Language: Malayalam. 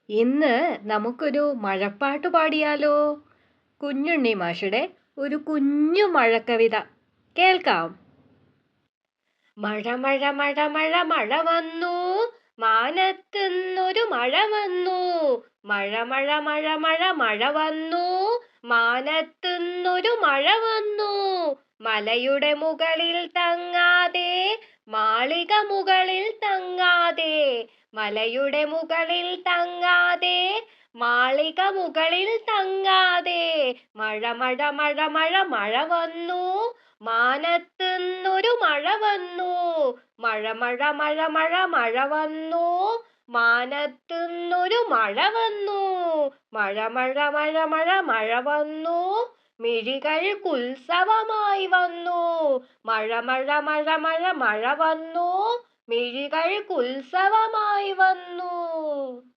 ഇന്ന് നമുക്കൊരു മഴപ്പാട്ട് പാടിയാലോ? കുഞ്ഞുണ്ണി മാഷുടെ ഒരു കുഞ്ഞു മഴക്കവിത കേൾക്കാം. മഴ മഴ മഴ മഴ മഴ വന്നു, മാനത്തുന്നൊരു മഴ വന്നു. മഴ മഴ മഴ മഴ മഴ വന്നു, മാനത്തുന്നൊരു മഴ വന്നു. മലയുടെ മുകളിൽ തങ്ങാതെ, മാളിക മുകളിൽ തങ്ങാതെ. മലയുടെ മുകളിൽ തങ്ങാതെ, മാളിക മുകളിൽ തങ്ങാതെ. മഴ മഴ മഴ മഴ മഴ വന്നു, മാനത്തുന്നൊരു മഴ വന്നു. മഴ മഴ മഴ മഴ മഴ വന്നു, മാനത്തുന്നൊരു മഴ വന്നു. മഴ മഴ മഴ മഴ മഴ വന്നു, മിഴികൾക്കുത്സവമായി വന്നു. മഴ മഴ മഴ മഴ മഴ വന്നു, മിഴികൾക്കുത്സവമായി വന്നു.